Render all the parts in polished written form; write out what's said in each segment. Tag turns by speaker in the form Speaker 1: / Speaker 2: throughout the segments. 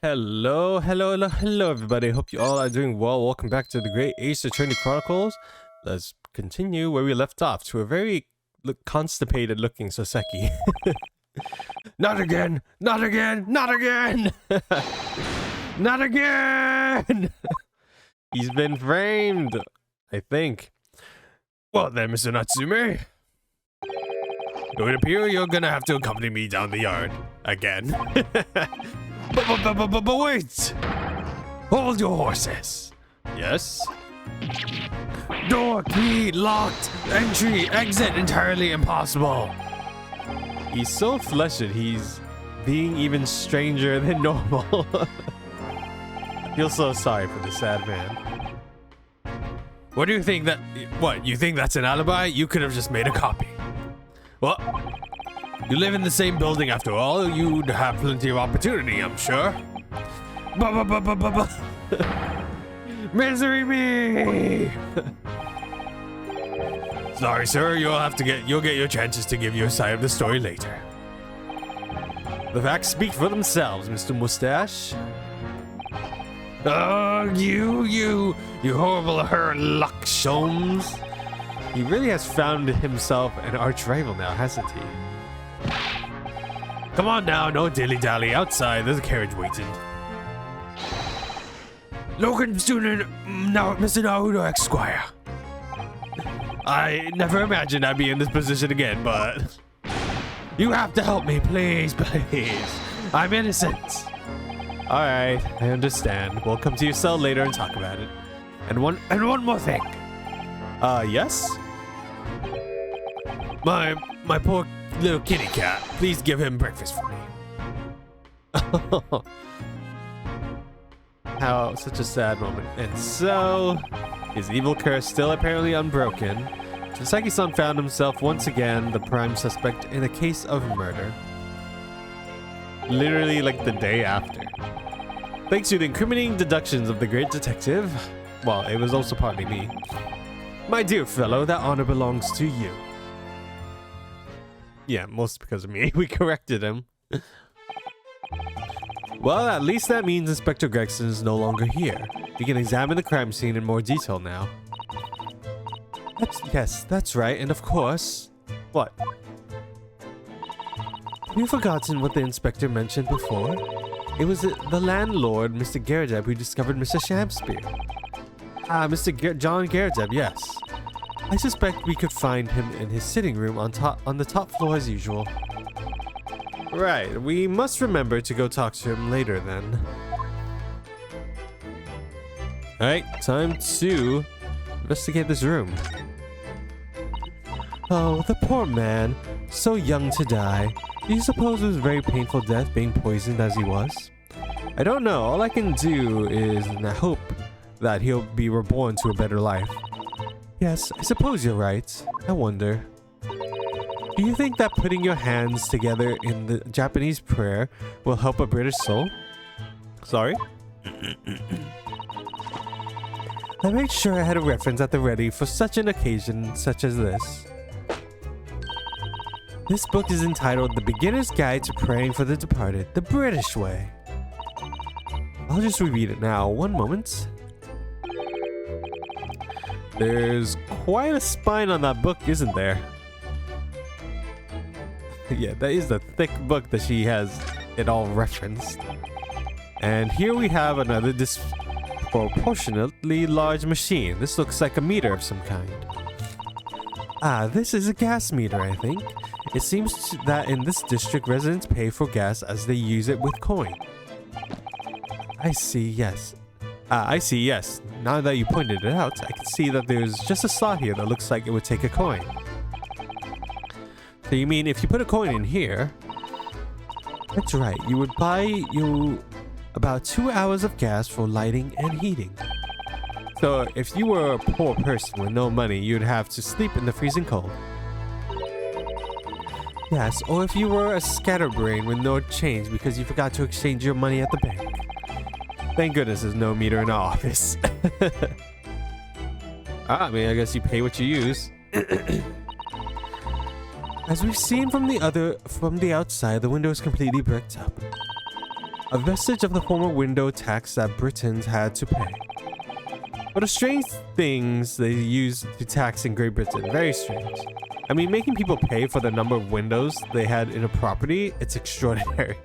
Speaker 1: Hello, everybody. Hope you all are doing well. Welcome back to the Great Ace Attorney Chronicles. Let's continue where we left off to a very constipated looking Soseki. Not again! Not again! Not again! Not again! He's been framed, I think. Well then, Mr. Natsume. It would appear you're gonna have to accompany me down the yard. Again. But wait! Hold your horses. Yes? Door key locked. Entry, exit entirely impossible. He's so flushed, he's being even stranger than normal. I feel so sorry for the sad man. What do you think that... What, you think that's an alibi? You could have just made a copy. Well, you live in the same building after all. You'd have plenty of opportunity, I'm sure. Misery me! Sorry, sir. You'll get your chances to give your side of the story later. The facts speak for themselves, Mr. Mustache. Oh, you horrible Herlock Sholmes. He really has found himself an arch rival now, hasn't he? Come on now, no dilly-dally. Outside, there's a carriage waiting. Logan student, now Mr. Naruto Esquire. I never imagined I'd be in this position again, but... You have to help me, please, please. I'm innocent. Alright, I understand. We'll come to your cell later and talk about it. And one more thing. Yes? My poor little kitty cat. Please give him breakfast for me. How such a sad moment. And so, his evil curse still apparently unbroken. Soseki-san found himself once again the prime suspect in a case of murder. Literally like the day after. Thanks to the incriminating deductions of the great detective. Well, it was also partly me. My dear fellow, that honor belongs to you. Yeah, mostly because of me. We corrected him. Well, at least that means Inspector Gregson is no longer here. We can examine the crime scene in more detail now. Yes, that's right. And of course... What? Have you forgotten what the inspector mentioned before? It was the landlord, Mr. Garrett, who discovered Mr. Shakespeare. John Garrett, yes. I suspect we could find him in his sitting room on the top floor as usual. Right, we must remember to go talk to him later then. Alright, time to investigate this room. Oh, the poor man. So young to die. Do you suppose it was a very painful death, being poisoned as he was? I don't know. All I can do is hope that he'll be reborn to a better life. Yes, I suppose you're right. I wonder. Do you think that putting your hands together in the Japanese prayer will help a British soul? Sorry? I made sure I had a reference at the ready for such an occasion such as this. This book is entitled The Beginner's Guide to Praying for the Departed, the British Way. I'll just reread it now. One moment. There's quite a spine on that book, isn't there? Yeah, that is the thick book that she has it all referenced. And here we have another disproportionately large machine. This looks like a meter of some kind. Ah, this is a gas meter, I think. It seems that in this district, residents pay for gas as they use it with coin. I see, yes. I see, yes. Now that you pointed it out, I can see that there's just a slot here that looks like it would take a coin. So you mean if you put a coin in here... That's right, you would buy you about 2 hours of gas for lighting and heating. So if you were a poor person with no money, you'd have to sleep in the freezing cold. Yes, or if you were a scatterbrain with no change because you forgot to exchange your money at the bank. Thank goodness there's no meter in our office. I mean, I guess you pay what you use. As we've seen from the outside, the window is completely bricked up. A vestige of the former window tax that Britons had to pay. What a strange things they use to tax in Great Britain. Very strange. I mean, making people pay for the number of windows they had in a property, it's extraordinary.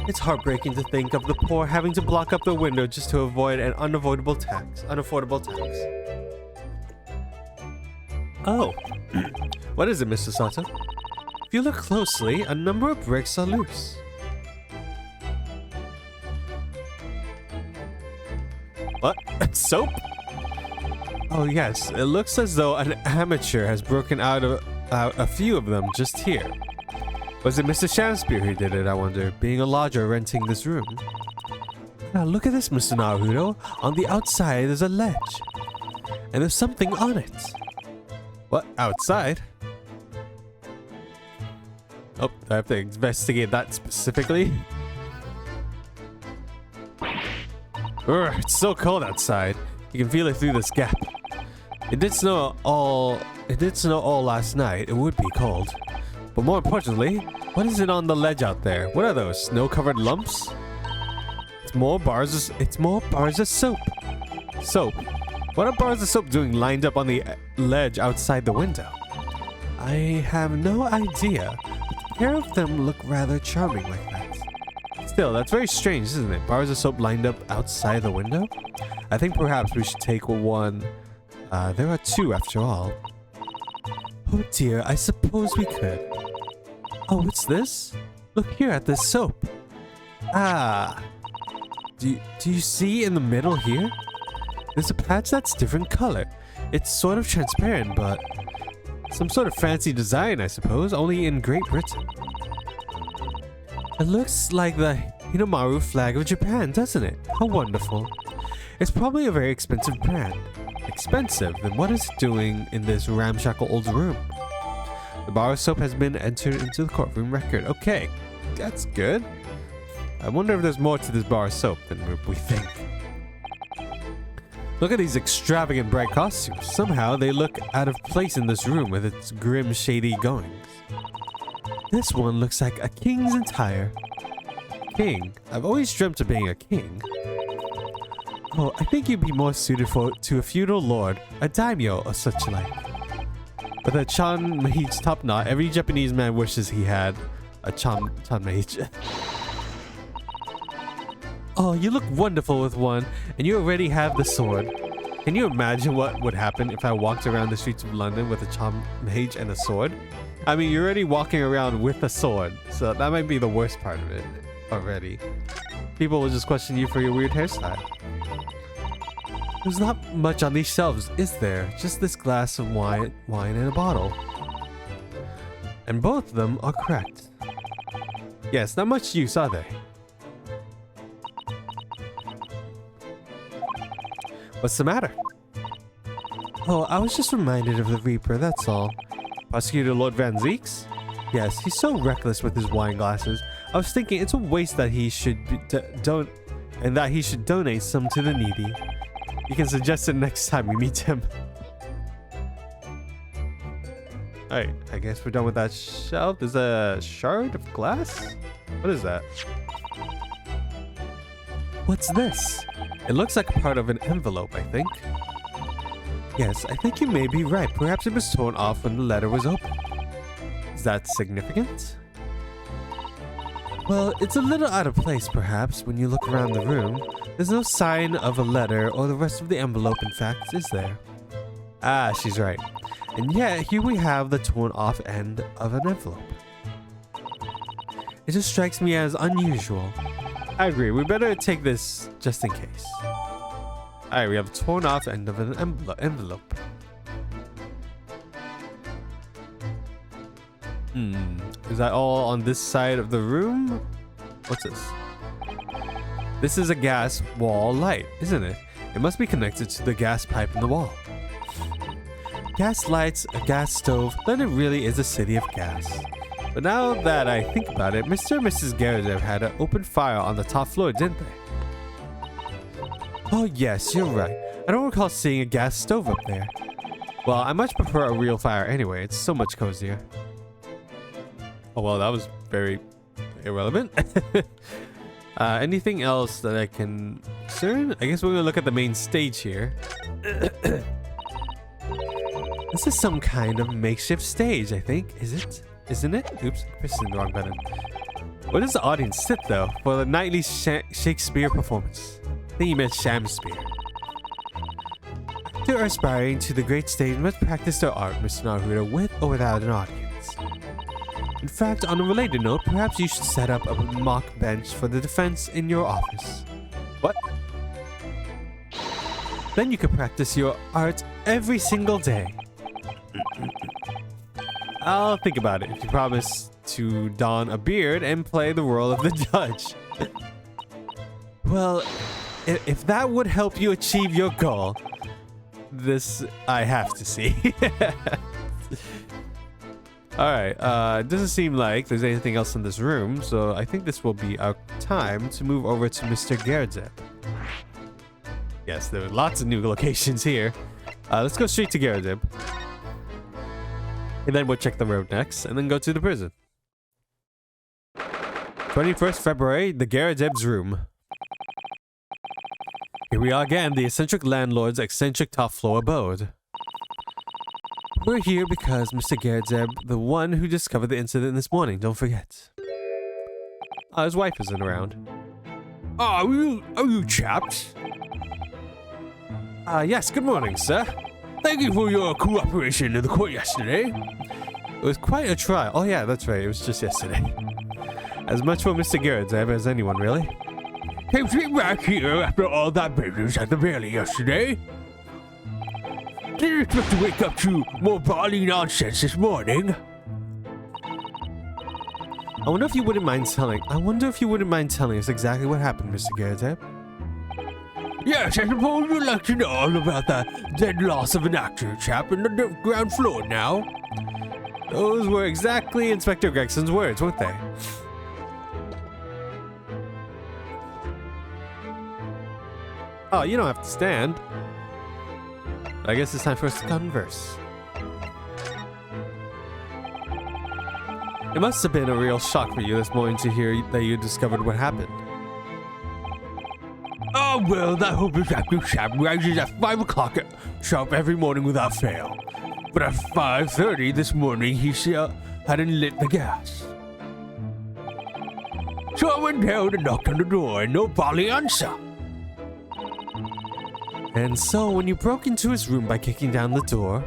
Speaker 1: It's heartbreaking to think of the poor having to block up the window just to avoid an unaffordable tax. Oh. What is it, Mr. Sato? If you look closely, a number of bricks are loose. What? Soap? Oh yes, it looks as though an amateur has broken out a few of them just here. Was it Mr. Shakespeare who did it, I wonder, being a lodger renting this room? Now look at this, Mr. Naruto. On the outside there's a ledge. And there's something on it. What? Outside? Oh, I have to investigate that specifically. Urgh, it's so cold outside. You can feel it through this gap. It did snow all last night. It would be cold. But more importantly, what is it on the ledge out there? What are those? Snow-covered lumps? It's more bars of soap. Soap. What are bars of soap doing lined up on the ledge outside the window? I have no idea. But a pair of them look rather charming like that. Still, that's very strange, isn't it? Bars of soap lined up outside the window? I think perhaps we should take one. There are two after all. Oh dear, I suppose we could. Oh, what's this? Look here at this soap. Ah. Do you see in the middle here? There's a patch that's different color. It's sort of transparent, but some sort of fancy design, I suppose, only in Great Britain. It looks like the Hinomaru flag of Japan, doesn't it? How wonderful. It's probably a very expensive brand. Expensive? Then what is it doing in this ramshackle old room? The bar of soap has been entered into the courtroom record. Okay, that's good. I wonder if there's more to this bar of soap than we think. Look at these extravagant bright costumes. Somehow they look out of place in this room with its grim, shady goings. This one looks like a king's attire. King? I've always dreamt of being a king. Oh, I think you'd be more suited to a feudal lord, a daimyo, or such like. With a chanmeiji top knot, every Japanese man wishes he had a chanmeiji. Oh, you look wonderful with one, and you already have the sword. Can you imagine what would happen if I walked around the streets of London with a chanmeiji and a sword? I mean, you're already walking around with a sword, so that might be the worst part of it already. People will just question you for your weird hairstyle. There's not much on these shelves, is there? Just this glass of wine and a bottle. And both of them are correct. Yes, not much use, are they? What's the matter? Oh, I was just reminded of the Reaper, that's all. Prosecutor Lord Van Zeeks? Yes, he's so reckless with his wine glasses. I was thinking it's a waste that he should donate some to the needy. You can suggest it next time we meet him. Alright, I guess we're done with that shelf. There's a shard of glass? What is that? What's this? It looks like part of an envelope, I think. Yes, I think you may be right. Perhaps it was torn off when the letter was opened. Is that significant? Well, it's a little out of place, perhaps, when you look around the room. There's no sign of a letter or the rest of the envelope, in fact, is there? Ah, she's right. And yet, here we have the torn off end of an envelope. It just strikes me as unusual. I agree, we better take this just in case. Alright, we have a torn off end of an envelope. Is that all on this side of the room? What's this? This is a gas wall light, isn't it? It must be connected to the gas pipe in the wall. Gas lights, a gas stove, then it really is a city of gas. But now that I think about it, Mr. and Mrs. Garrett had an open fire on the top floor, didn't they? Oh yes, you're right. I don't recall seeing a gas stove up there. Well, I much prefer a real fire anyway. It's so much cozier. Oh well, that was very irrelevant. Anything else that I can discern? I guess we're gonna look at the main stage here. This is some kind of makeshift stage, I think. Is it? Isn't it? Oops, pressing the wrong button. Where does the audience sit, though, for the nightly Shakespeare performance? I think you meant Shamspeare. Actors aspiring to the great stage must practice their art, Mr. Naruto, with or without an audience. In fact, on a related note, perhaps you should set up a mock bench for the defense in your office. What? Then you can practice your art every single day. I'll think about it if you promise to don a beard and play the role of the judge. Well, if that would help you achieve your goal, this I have to see. Alright, it doesn't seem like there's anything else in this room, so I think this will be our time to move over to Mr. Garrett. Yes, there are lots of new locations here. Let's go straight to Garrett. And then we'll check the road next, and then go to the prison. 21st February, the Garrett's room. Here we are again, the eccentric landlord's eccentric top floor abode. We're here because Mr. Garrett, the one who discovered the incident this morning, don't forget. His wife isn't around.
Speaker 2: Are you chaps?
Speaker 1: Yes, good morning, sir.
Speaker 2: Thank you for your cooperation in the court yesterday.
Speaker 1: It was quite a trial. Oh yeah, that's right, it was just yesterday. As much for Mr. Garrett as anyone, really.
Speaker 2: Came straight back here after all that business at the valley yesterday. Didn't expect to wake up to more bally nonsense this morning.
Speaker 1: I wonder if you wouldn't mind telling us exactly what happened, Mr. Garrett.
Speaker 2: Yes, I suppose you'd like to know all about the dead loss of an actor chap in the ground floor now.
Speaker 1: Those were exactly Inspector Gregson's words, weren't they? Oh, you don't have to stand. I guess it's time for us to converse. It must have been a real shock for you this morning to hear that you discovered what happened.
Speaker 2: Oh, well, that hopeless actor chap rises at 5 o'clock sharp every morning without fail. But at 5:30 this morning, he still hadn't lit the gas. So I went down and knocked on the door, and no bally answer.
Speaker 1: And so, when you broke into his room by kicking down the door...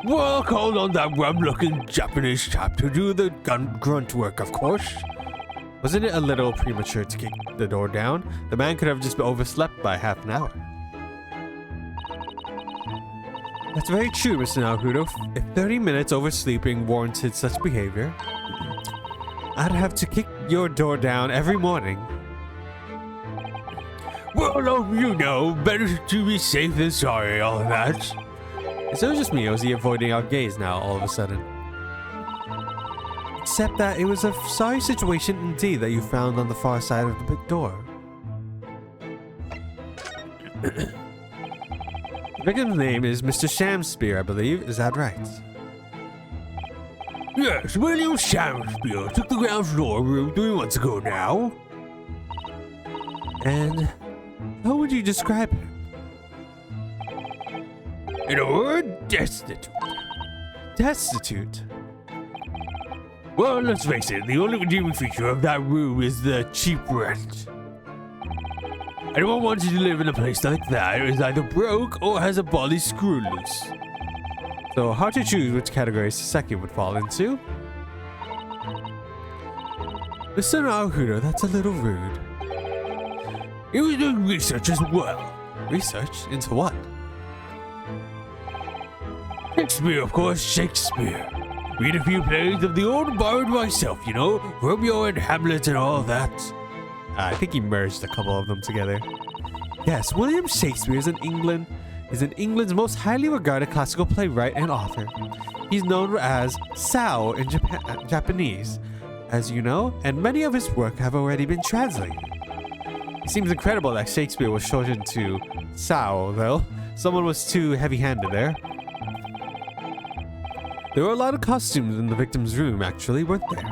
Speaker 2: Well, I called on that rum-looking Japanese chap to do the grunt work, of course.
Speaker 1: Wasn't it a little premature to kick the door down? The man could have just overslept by half an hour. That's very true, Mr. Algudo. If 30 minutes oversleeping warranted such behavior, I'd have to kick your door down every morning.
Speaker 2: Well, you know, better to be safe than sorry, all of that.
Speaker 1: Is it just me, or is he avoiding our gaze now, all of a sudden? Except that it was a sorry situation indeed that you found on the far side of the big door. The victim's name is Mr. Shamspeare, I believe. Is that right?
Speaker 2: Yes, William Shamspeare took the ground floor room 3 months ago now.
Speaker 1: And how would you describe him?
Speaker 2: In a word, destitute.
Speaker 1: Destitute?
Speaker 2: Well, let's face it, the only redeeming feature of that room is the cheap rent. Anyone wanting to live in a place like that is either broke or has a bally screw loose.
Speaker 1: So hard to choose which category Saseki would fall into. Mr. Algudo, that's a little rude.
Speaker 2: He was doing research as well.
Speaker 1: Research? Into what?
Speaker 2: Shakespeare, of course, Shakespeare. Read a few plays of the old bard myself, you know, Romeo and Hamlet and all that.
Speaker 1: I think he merged a couple of them together. Yes, William Shakespeare is England's most highly regarded classical playwright and author. He's known as Sao in Japanese, as you know, and many of his work have already been translated. It seems incredible that Shakespeare was shortened to Sao, though. Someone was too heavy-handed there. There were a lot of costumes in the victim's room, actually, weren't there?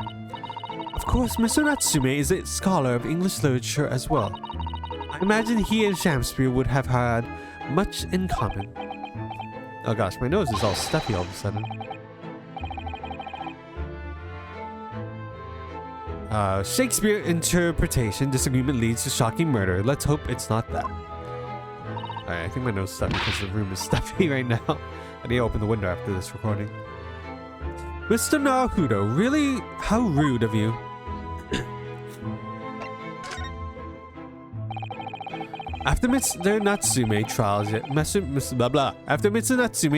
Speaker 2: course, Mr. Natsume is a scholar of English literature as well. I imagine he and Shakespeare would have had much in common. Oh gosh, my nose is all stuffy all of a sudden. Shakespeare interpretation disagreement leads to shocking murder. Let's hope it's not that. Alright, I think my nose is stuffy because the room is stuffy right now. I need to open the window after this recording. Mr. Naruto, really? How rude of you. After Mr. Natsume's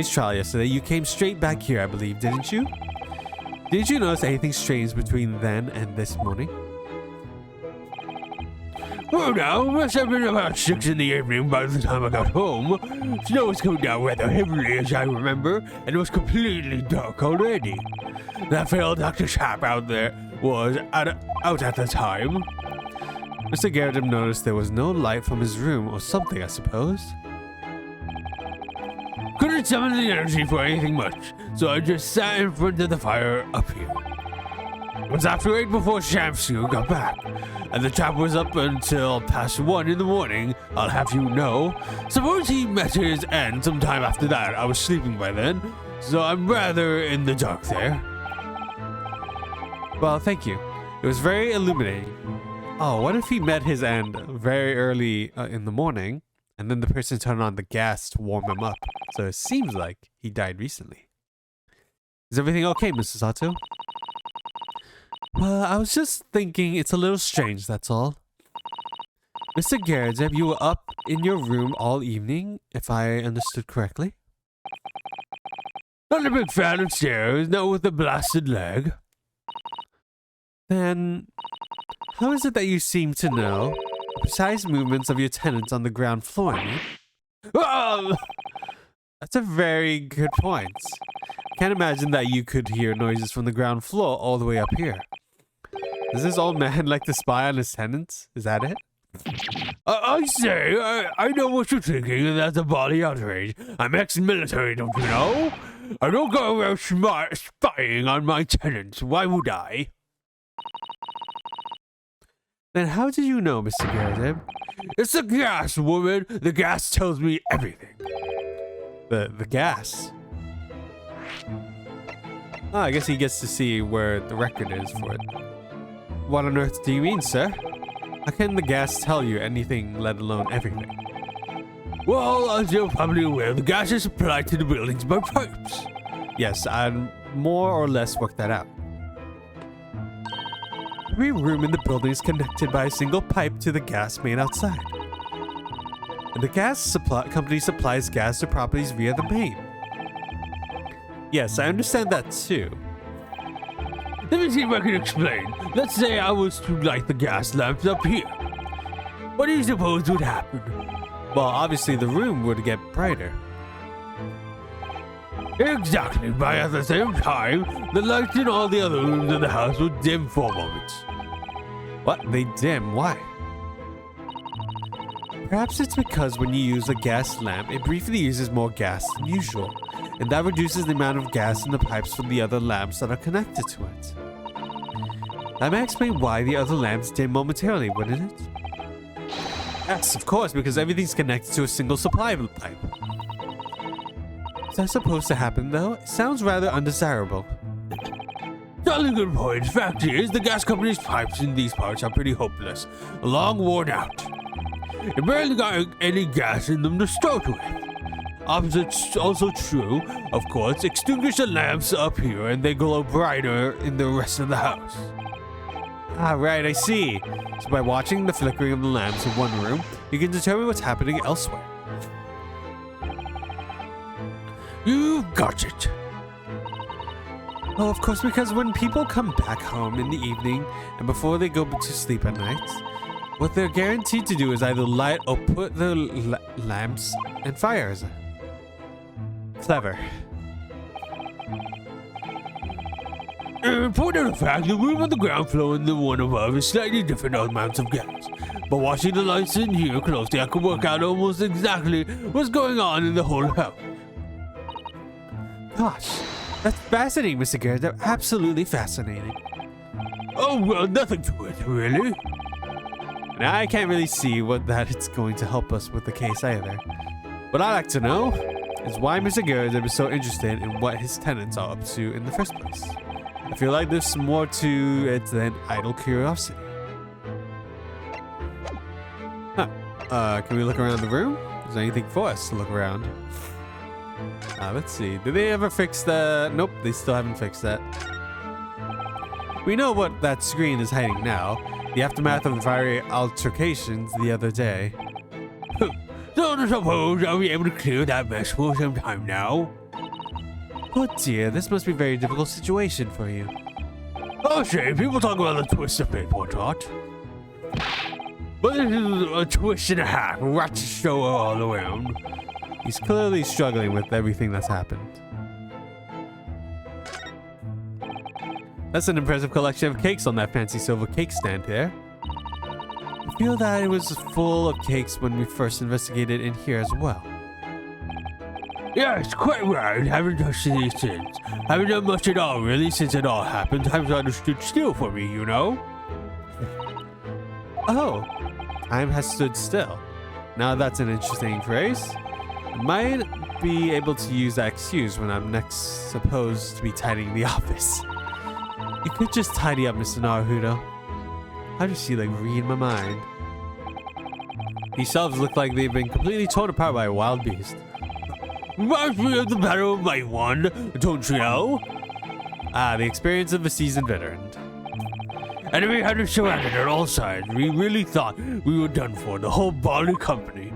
Speaker 2: trial yesterday, you came straight back here, I believe, didn't you? Did you notice anything strange between then and this morning?
Speaker 1: Oh no, it must have been about 6 in the evening by the time I got home. Snow was coming down rather heavily as I remember, and it was completely dark already. That fellow Dr. Sharp out there was out at the time.
Speaker 2: Mr. Garrett noticed there was no light from his room or something, I suppose.
Speaker 1: Couldn't summon the energy for anything much, so I just sat in front of the fire up here. It was after 8 before Shamsu got back, and the chap was up until past 1 in the morning, I'll have you know. Suppose he met his end sometime after that. I was sleeping by then, so I'm rather in the dark there.
Speaker 2: Well, thank you. It was very illuminating. Oh, what if he met his end very early in the morning, and then the person turned on the gas to warm him up? So it seems like he died recently. Is everything okay, Mrs. Sato? Well, I was just thinking it's a little strange, that's all. Mr. Garrett, you were up in your room all evening, if I understood correctly?
Speaker 1: Not a big fan of stairs, not with a blasted leg.
Speaker 2: Then, how is it that you seem to know the precise movements of your tenants on the ground floor, I mean?
Speaker 1: Oh!
Speaker 2: That's a very good point. I can't imagine that you could hear noises from the ground floor all the way up here. Does this old man like to spy on his tenants? Is that it?
Speaker 1: I say, I know what you're thinking, and that's a body outrage. I'm ex-military, don't you know? I don't go around spying on my tenants. Why would I?
Speaker 2: Then how did you know, Mr. Garrett?
Speaker 1: It's the gas, woman. The gas tells me everything.
Speaker 2: The gas? Oh, I guess he gets to see where the record is for it. What on earth do you mean, sir? How can the gas tell you anything, let alone everything?
Speaker 1: Well, as you're probably aware, the gas is supplied to the buildings by pipes.
Speaker 2: Yes, I'd more or less worked that out. Every room in the building is connected by a single pipe to the gas main outside. And the gas company supplies gas to properties via the main. Yes, I understand that too.
Speaker 1: Let me see if I can explain. Let's say I was to light the gas lamps up here. What do you suppose would happen?
Speaker 2: Well, obviously the room would get brighter.
Speaker 1: Exactly, but at the same time, the lights in all the other rooms in the house would dim for a moment.
Speaker 2: What? They dim? Why? Perhaps it's because when you use a gas lamp, it briefly uses more gas than usual, and that reduces the amount of gas in the pipes from the other lamps that are connected to it. That may explain why the other lamps dim momentarily, wouldn't it? Yes, of course, because everything's connected to a single supply pipe. Is that supposed to happen, though? It sounds rather undesirable.
Speaker 1: Jolly good point. Fact is, the gas company's pipes in these parts are pretty hopeless, long worn out. It barely got any gas in them to start with. Opposite's also true, of course. Extinguish the lamps up here and they glow brighter in the rest of the house.
Speaker 2: Ah, right, I see. So by watching the flickering of the lamps in one room, you can determine what's happening elsewhere.
Speaker 1: You've got it.
Speaker 2: Oh, of course, because when people come back home in the evening and before they go to sleep at night, what they're guaranteed to do is either light or put the lamps and fires. Clever.
Speaker 1: Point out of fact, the room on the ground floor and the one above is slightly different amounts of gas. But watching the lights in here closely, I can work out almost exactly what's going on in the whole house.
Speaker 2: Gosh, that's fascinating, Mr. Garrett. They're absolutely fascinating. Oh, well, nothing to it, really.
Speaker 1: Now, I can't really see what that it's going to help us with the case either. What I'd like to know is why Mr. Garrett was so interested in what his tenants are up to in the first place. I feel like there's more to it than idle curiosity. Huh. Can we look around the room? Is there anything for us to look around? Let's see. Did they ever fix the... Nope, they still haven't fixed that. We know what that screen is hiding now. The aftermath of the fiery altercations the other day.
Speaker 2: So I suppose I'll be able to clear that mess for some time now.
Speaker 1: Oh dear, this must be a very difficult situation for you.
Speaker 2: Oh, say, people talk about the twist of fate, whatnot. But this is a twist and a half. Rats show all around.
Speaker 1: He's clearly struggling with everything that's happened. That's an impressive collection of cakes on that fancy silver cake stand there. I feel that it was full of cakes when we first investigated in here as well.
Speaker 2: Yes, quite right. Haven't touched these since. Haven't done much at all, really, since it all happened. Time's understood still for me, you know?
Speaker 1: Oh, time has stood still. Now that's an interesting phrase. I might be able to use that excuse when I'm next supposed to be tidying the office. You could just tidy up, Mr. Naruto. How does she like read my mind? These shelves look like they've been completely torn apart by a wild beast.
Speaker 2: Reminds me of the Battle of Might One, don't you know?
Speaker 1: Ah, the experience of a seasoned veteran.
Speaker 2: Enemy had us surrounded on all sides. We really thought we were done for, the whole Barley Company.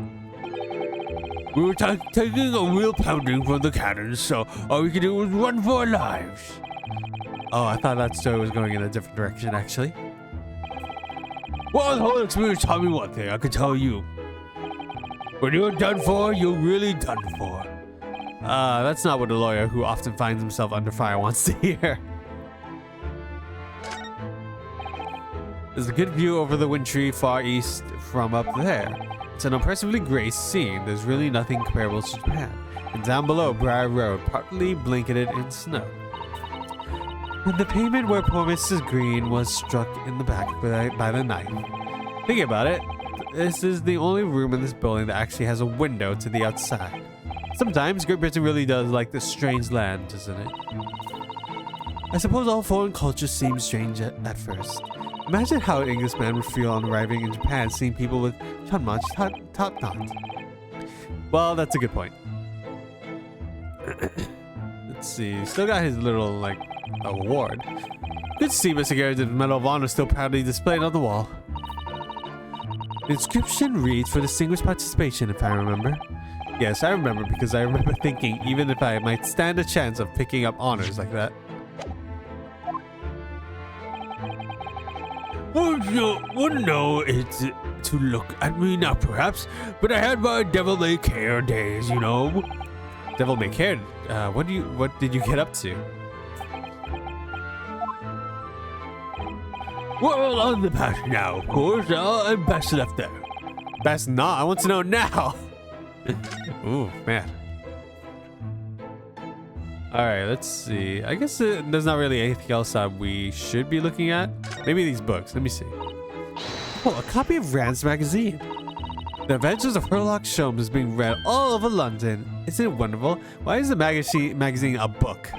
Speaker 2: We were taking a real pounding from the cannons, so all we could do was run for our lives.
Speaker 1: Oh, I thought that story was going in a different direction, actually.
Speaker 2: Well, the whole experience taught me one thing, I can tell you. When you're done for, you're really done for.
Speaker 1: That's not what a lawyer who often finds himself under fire wants to hear. There's a good view over the wintry far east from up there. It's an impressively graced scene. There's really nothing comparable to Japan. And down below, Briar Road, partly blanketed in snow. And the pavement where poor Mrs. Green was struck in the back by the knife. Think about it. This is the only room in this building that actually has a window to the outside. Sometimes Great Britain really does like this strange land, doesn't it? I suppose all foreign cultures seem strange at first. Imagine how an Englishman would feel on arriving in Japan seeing people with top-notch top-knot. Well, that's a good point. Let's see. Still got his little, like, award. Good to see Mr. Garrett's Medal of Honor still proudly displayed on the wall. The inscription reads for distinguished participation, if I remember. Yes, I remember because I remember thinking even if I might stand a chance of picking up honors like that.
Speaker 2: Wouldn't know it to look at me now, perhaps, but I had my devil-may-care days, you know.
Speaker 1: Devil-may-care? What did you get up to?
Speaker 2: Well, on the past now, of course, and best left there.
Speaker 1: Best not? I want to know now. Ooh, man. Alright, let's see. I guess there's not really anything else that we should be looking at. Maybe these books. Let me see. Oh, a copy of Rand's magazine. The Adventures of Sherlock Holmes is being read all over London. Isn't it wonderful? Why is the magazine a book?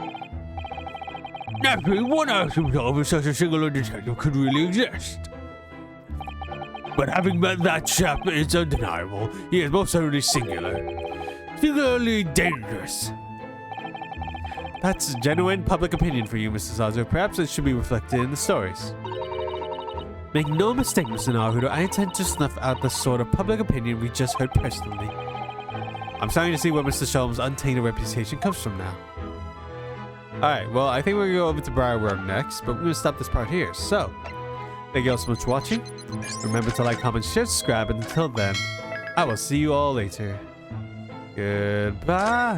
Speaker 2: Naturally, one asks himself if such a singular detective could really exist. But having met that chap, it's undeniable. He is most certainly singular. Singularly dangerous.
Speaker 1: That's genuine public opinion for you, Mr. Sazo. Perhaps it should be reflected in the stories. Make no mistake, Mr. Naruto, I intend to snuff out the sort of public opinion we just heard personally. I'm starting to see where Mr. Sholm's untainted reputation comes from now. Alright, well, I think we're going to go over to Briar Road next, but we're going to stop this part here. So, thank you all so much for watching. Remember to like, comment, share, subscribe, and until then, I will see you all later. Goodbye.